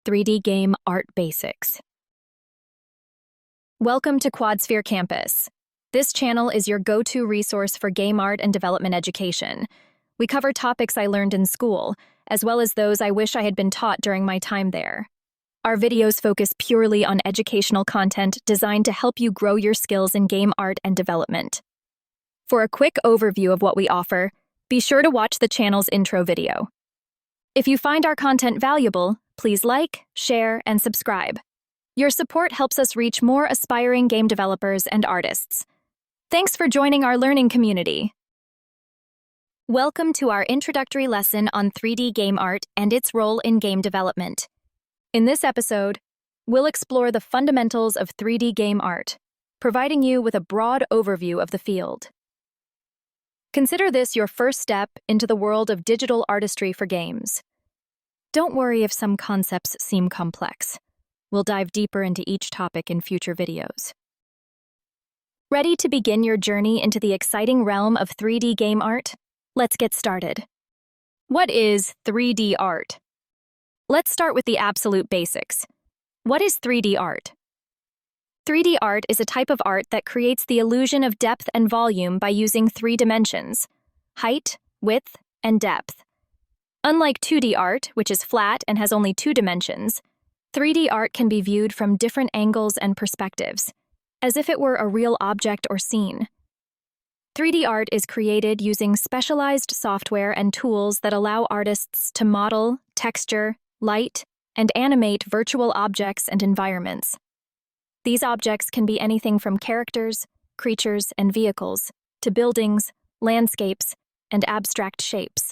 3D Game Art Basics. Welcome to Quadsphere Campus. This channel is your go-to resource for game art and development education. We cover topics I learned in school, as well as those I wish I had been taught during my time there. Our videos focus purely on educational content designed to help you grow your skills in game art and development. For a quick overview of what we offer, be sure to watch the channel's intro video. If you find our content valuable, please like, share, and subscribe. Your support helps us reach more aspiring game developers and artists. Thanks for joining our learning community. Welcome to our introductory lesson on 3D game art and its role in game development. In this episode, we'll explore the fundamentals of 3D game art, providing you with a broad overview of the field. Consider this your first step into the world of digital artistry for games. Don't worry if some concepts seem complex. We'll dive deeper into each topic in future videos. Ready to begin your journey into the exciting realm of 3D game art? Let's get started. What is 3D art? Let's start with the absolute basics. What is 3D art? 3D art is a type of art that creates the illusion of depth and volume by using 3 dimensions: height, width, and depth. Unlike 2D art, which is flat and has only 2 dimensions, 3D art can be viewed from different angles and perspectives, as if it were a real object or scene. 3D art is created using specialized software and tools that allow artists to model, texture, light, and animate virtual objects and environments. These objects can be anything from characters, creatures, and vehicles, to buildings, landscapes, and abstract shapes.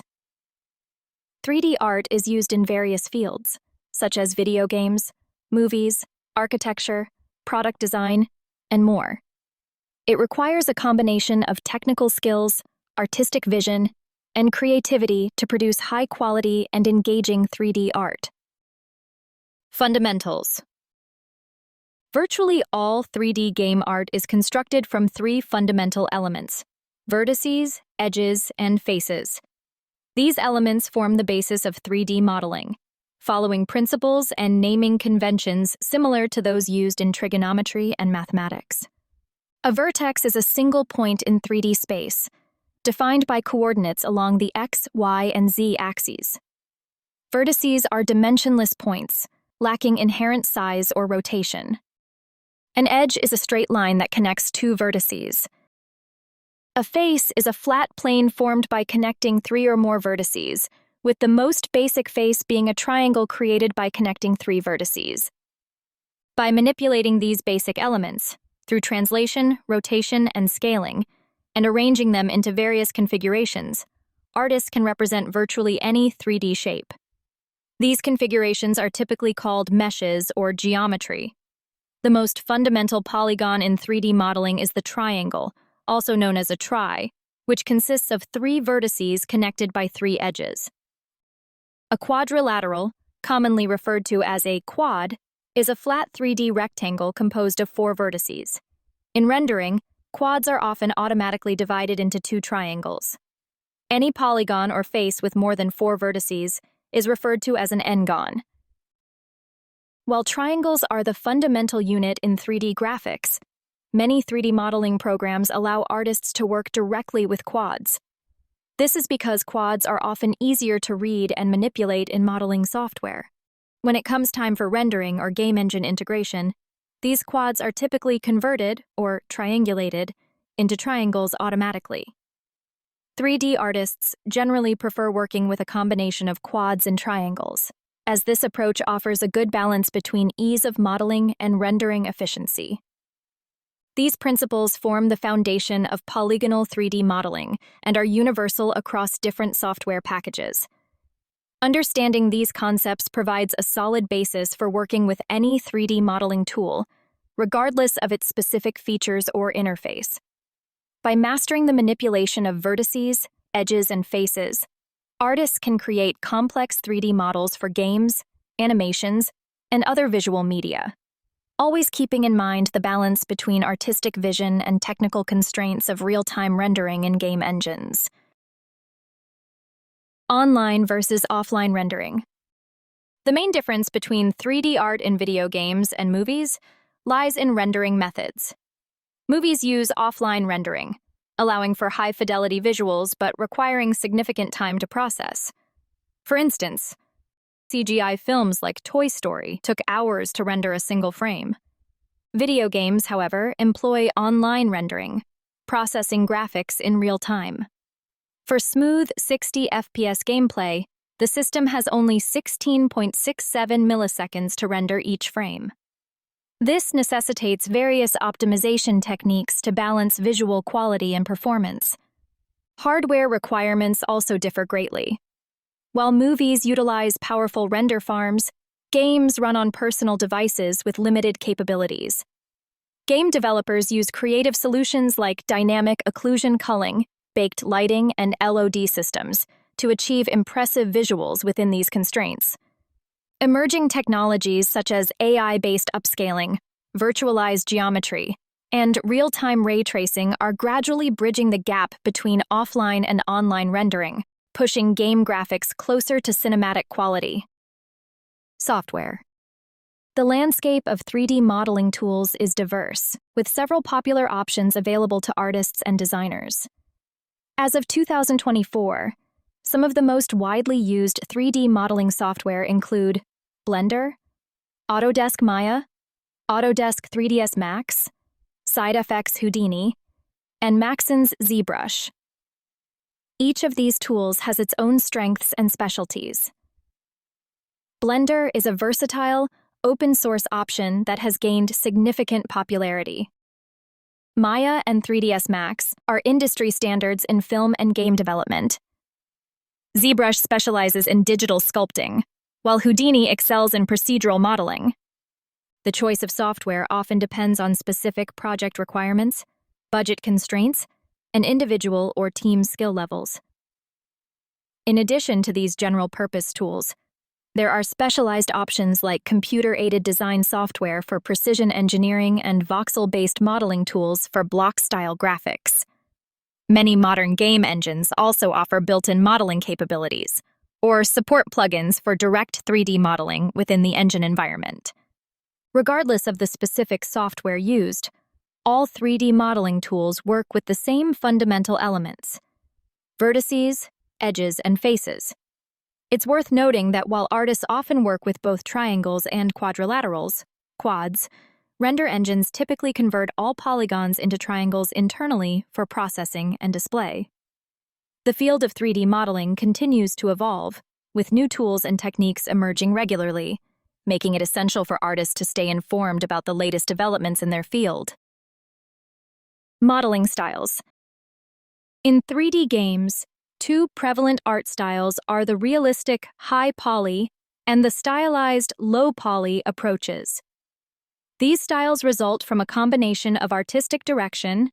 3D art is used in various fields, such as video games, movies, architecture, product design, and more. It requires a combination of technical skills, artistic vision, and creativity to produce high-quality and engaging 3D art. Fundamentals. Virtually all 3D game art is constructed from 3 fundamental elements: vertices, edges, and faces. These elements form the basis of 3D modeling, following principles and naming conventions similar to those used in trigonometry and mathematics. A vertex is a single point in 3D space, defined by coordinates along the X, Y, and Z axes. Vertices are dimensionless points, lacking inherent size or rotation. An edge is a straight line that connects 2 vertices. A face is a flat plane formed by connecting 3 or more vertices, with the most basic face being a triangle created by connecting 3 vertices. By manipulating these basic elements, through translation, rotation, and scaling, and arranging them into various configurations, artists can represent virtually any 3D shape. These configurations are typically called meshes or geometry. The most fundamental polygon in 3D modeling is the triangle, also known as a tri, which consists of 3 vertices connected by 3 edges. A quadrilateral, commonly referred to as a quad, is a flat 3D rectangle composed of 4 vertices. In rendering, quads are often automatically divided into 2 triangles. Any polygon or face with more than 4 vertices is referred to as an n-gon. While triangles are the fundamental unit in 3D graphics, many 3D modeling programs allow artists to work directly with quads. This is because quads are often easier to read and manipulate in modeling software. When it comes time for rendering or game engine integration, these quads are typically converted, or triangulated, into triangles automatically. 3D artists generally prefer working with a combination of quads and triangles, as this approach offers a good balance between ease of modeling and rendering efficiency. These principles form the foundation of polygonal 3D modeling and are universal across different software packages. Understanding these concepts provides a solid basis for working with any 3D modeling tool, regardless of its specific features or interface. By mastering the manipulation of vertices, edges, and faces, artists can create complex 3D models for games, animations, and other visual media, always keeping in mind the balance between artistic vision and technical constraints of real-time rendering in game engines. Online versus offline rendering. The main difference between 3D art in video games and movies lies in rendering methods. Movies use offline rendering, allowing for high-fidelity visuals but requiring significant time to process. For instance, CGI films like Toy Story took hours to render a single frame. Video games, however, employ online rendering, processing graphics in real time. For smooth 60 FPS gameplay, the system has only 16.67 milliseconds to render each frame. This necessitates various optimization techniques to balance visual quality and performance. Hardware requirements also differ greatly. While movies utilize powerful render farms, games run on personal devices with limited capabilities. Game developers use creative solutions like dynamic occlusion culling, baked lighting, and LOD systems to achieve impressive visuals within these constraints. Emerging technologies such as AI-based upscaling, virtualized geometry, and real-time ray tracing are gradually bridging the gap between offline and online rendering, pushing game graphics closer to cinematic quality. Software. The landscape of 3D modeling tools is diverse, with several popular options available to artists and designers. As of 2024, some of the most widely used 3D modeling software include Blender, Autodesk Maya, Autodesk 3ds Max, SideFX Houdini, and Maxon's ZBrush. Each of these tools has its own strengths and specialties. Blender is a versatile, open-source option that has gained significant popularity. Maya and 3ds Max are industry standards in film and game development. ZBrush specializes in digital sculpting, while Houdini excels in procedural modeling. The choice of software often depends on specific project requirements, budget constraints, and individual or team skill levels. In addition to these general-purpose tools, there are specialized options like computer-aided design software for precision engineering and voxel-based modeling tools for block-style graphics. Many modern game engines also offer built-in modeling capabilities, or support plugins for direct 3D modeling within the engine environment. Regardless of the specific software used, all 3D modeling tools work with the same fundamental elements: vertices, edges, and faces. It's worth noting that while artists often work with both triangles and quadrilaterals, quads, render engines typically convert all polygons into triangles internally for processing and display. The field of 3D modeling continues to evolve, with new tools and techniques emerging regularly, making it essential for artists to stay informed about the latest developments in their field. Modeling styles. In 3D games, two prevalent art styles are the realistic high poly and the stylized low poly approaches. These styles result from a combination of artistic direction,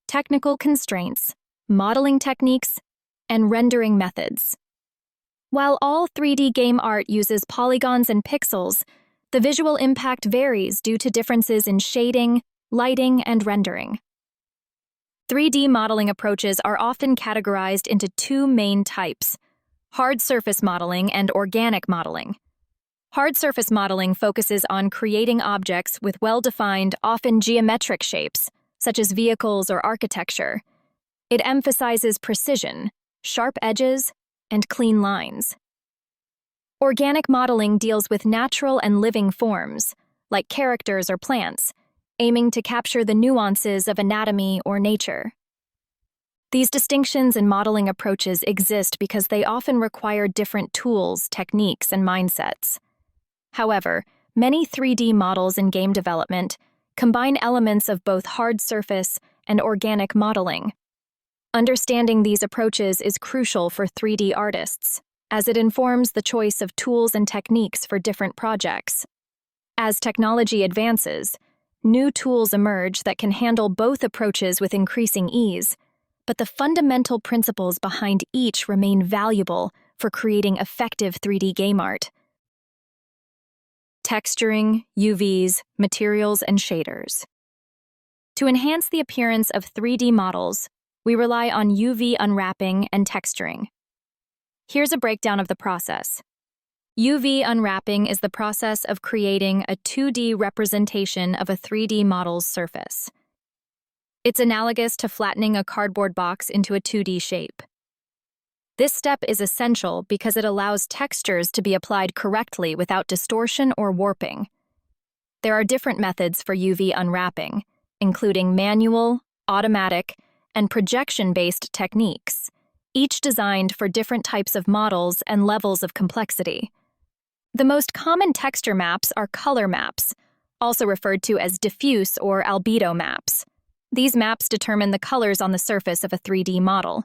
technical constraints, modeling techniques, and rendering methods. While all 3D game art uses polygons and pixels, the visual impact varies due to differences in shading, lighting, and rendering. 3D modeling approaches are often categorized into two main types: hard surface modeling and organic modeling. Hard surface modeling focuses on creating objects with well-defined, often geometric shapes, such as vehicles or architecture. It emphasizes precision, sharp edges, and clean lines. Organic modeling deals with natural and living forms, like characters or plants, aiming to capture the nuances of anatomy or nature. These distinctions in modeling approaches exist because they often require different tools, techniques, and mindsets. However, many 3D models in game development combine elements of both hard surface and organic modeling. Understanding these approaches is crucial for 3D artists, as it informs the choice of tools and techniques for different projects. As technology advances, new tools emerge that can handle both approaches with increasing ease, but the fundamental principles behind each remain valuable for creating effective 3D game art. Texturing, UVs, materials, and shaders. To enhance the appearance of 3D models, we rely on UV unwrapping and texturing. Here's a breakdown of the process. UV unwrapping is the process of creating a 2D representation of a 3D model's surface. It's analogous to flattening a cardboard box into a 2D shape. This step is essential because it allows textures to be applied correctly without distortion or warping. There are different methods for UV unwrapping, including manual, automatic, and projection-based techniques, each designed for different types of models and levels of complexity. The most common texture maps are color maps, also referred to as diffuse or albedo maps. These maps determine the colors on the surface of a 3D model.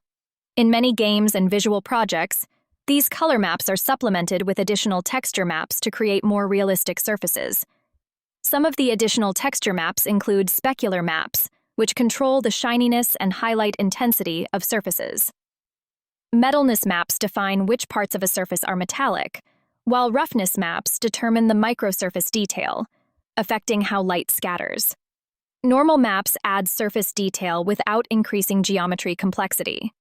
In many games and visual projects, these color maps are supplemented with additional texture maps to create more realistic surfaces. Some of the additional texture maps include specular maps, which control the shininess and highlight intensity of surfaces. Metalness maps define which parts of a surface are metallic, while roughness maps determine the microsurface detail, affecting how light scatters. Normal maps add surface detail without increasing geometry complexity.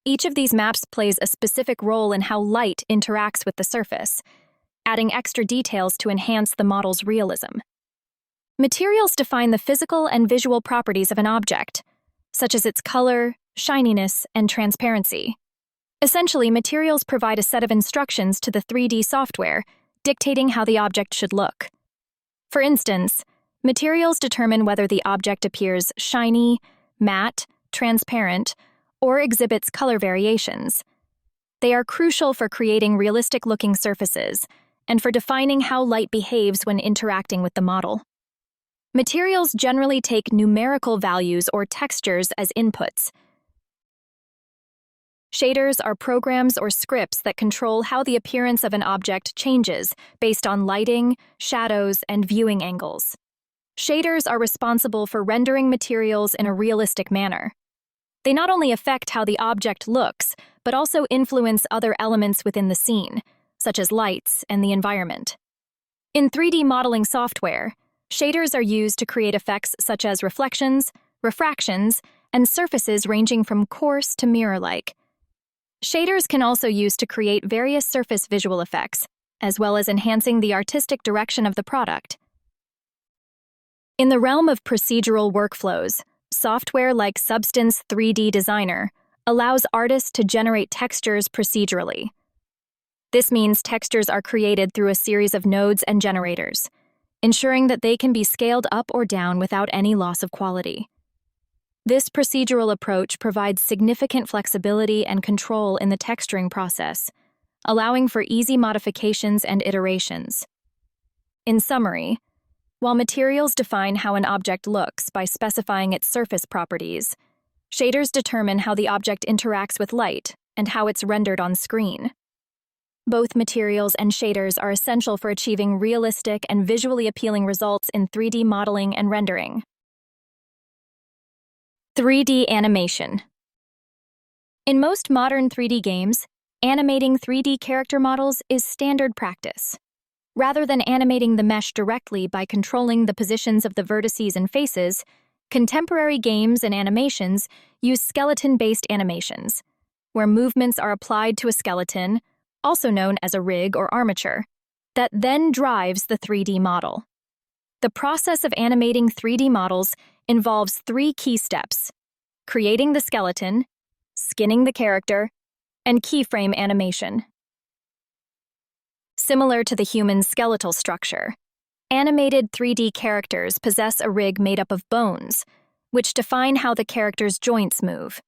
Each of these maps plays a specific role in how light interacts with the surface, adding extra details to enhance the model's realism. Materials define the physical and visual properties of an object, such as its color, shininess, and transparency. Essentially, materials provide a set of instructions to the 3D software, dictating how the object should look. For instance, materials determine whether the object appears shiny, matte, transparent, or exhibits color variations. They are crucial for creating realistic-looking surfaces and for defining how light behaves when interacting with the model. Materials generally take numerical values or textures as inputs. Shaders are programs or scripts that control how the appearance of an object changes based on lighting, shadows, and viewing angles. Shaders are responsible for rendering materials in a realistic manner. They not only affect how the object looks, but also influence other elements within the scene, such as lights and the environment. In 3D modeling software, shaders are used to create effects such as reflections, refractions, and surfaces ranging from coarse to mirror-like. Shaders can also be used to create various surface visual effects, as well as enhancing the artistic direction of the product. In the realm of procedural workflows, software like Substance 3D Designer allows artists to generate textures procedurally. This means textures are created through a series of nodes and generators, ensuring that they can be scaled up or down without any loss of quality. This procedural approach provides significant flexibility and control in the texturing process, allowing for easy modifications and iterations. In summary, while materials define how an object looks by specifying its surface properties, shaders determine how the object interacts with light and how it's rendered on screen. Both materials and shaders are essential for achieving realistic and visually appealing results in 3D modeling and rendering. 3D animation. In most modern 3D games, animating 3D character models is standard practice. Rather than animating the mesh directly by controlling the positions of the vertices and faces, contemporary games and animations use skeleton-based animations, where movements are applied to a skeleton, also known as a rig or armature, that then drives the 3D model. The process of animating 3D models involves 3 key steps: creating the skeleton, skinning the character, and keyframe animation. Similar to the human skeletal structure, animated 3D characters possess a rig made up of bones, which define how the character's joints move.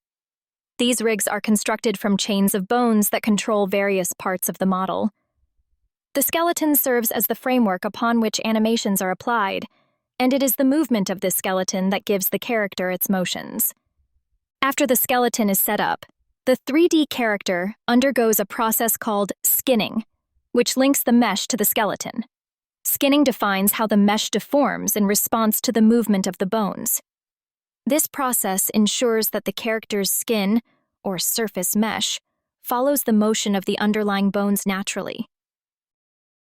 These rigs are constructed from chains of bones that control various parts of the model. The skeleton serves as the framework upon which animations are applied, and it is the movement of this skeleton that gives the character its motions. After the skeleton is set up, the 3D character undergoes a process called skinning, which links the mesh to the skeleton. Skinning defines how the mesh deforms in response to the movement of the bones. This process ensures that the character's skin, or surface mesh, follows the motion of the underlying bones naturally.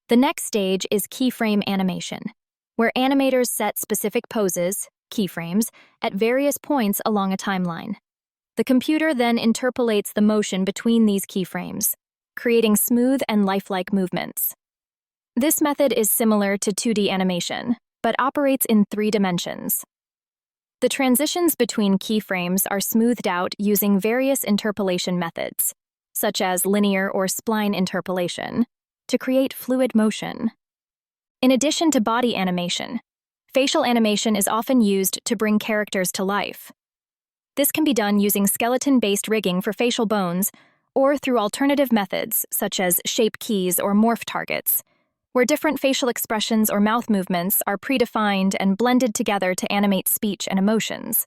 The next stage is keyframe animation, where animators set specific poses, keyframes, at various points along a timeline. The computer then interpolates the motion between these keyframes, creating smooth and lifelike movements. This method is similar to 2D animation, but operates in 3 dimensions. The transitions between keyframes are smoothed out using various interpolation methods, such as linear or spline interpolation, to create fluid motion. In addition to body animation, facial animation is often used to bring characters to life. This can be done using skeleton-based rigging for facial bones or through alternative methods such as shape keys or morph targets, where different facial expressions or mouth movements are predefined and blended together to animate speech and emotions.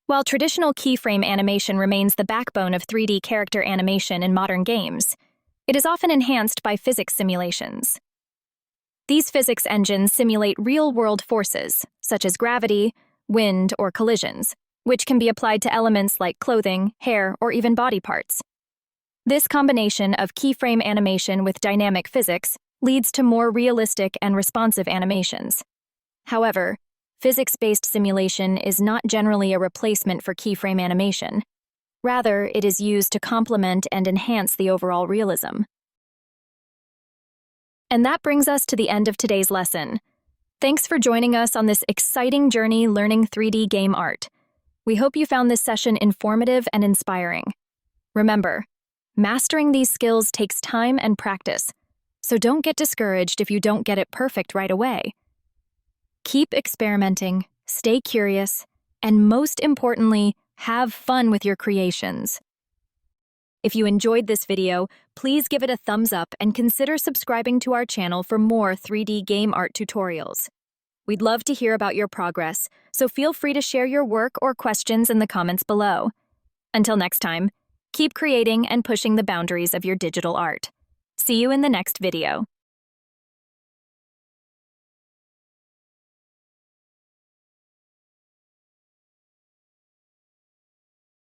While traditional keyframe animation remains the backbone of 3D character animation in modern games, it is often enhanced by physics simulations. These physics engines simulate real-world forces, such as gravity, wind, or collisions, which can be applied to elements like clothing, hair, or even body parts. This combination of keyframe animation with dynamic physics leads to more realistic and responsive animations. However, physics-based simulation is not generally a replacement for keyframe animation. Rather, it is used to complement and enhance the overall realism. And that brings us to the end of today's lesson. Thanks for joining us on this exciting journey learning 3D game art. We hope you found this session informative and inspiring. Remember, mastering these skills takes time and practice, so don't get discouraged if you don't get it perfect right away. Keep experimenting, stay curious, and most importantly, have fun with your creations. If you enjoyed this video, please give it a thumbs up and consider subscribing to our channel for more 3D game art tutorials. We'd love to hear about your progress, so feel free to share your work or questions in the comments below. Until next time, keep creating and pushing the boundaries of your digital art. See you in the next video.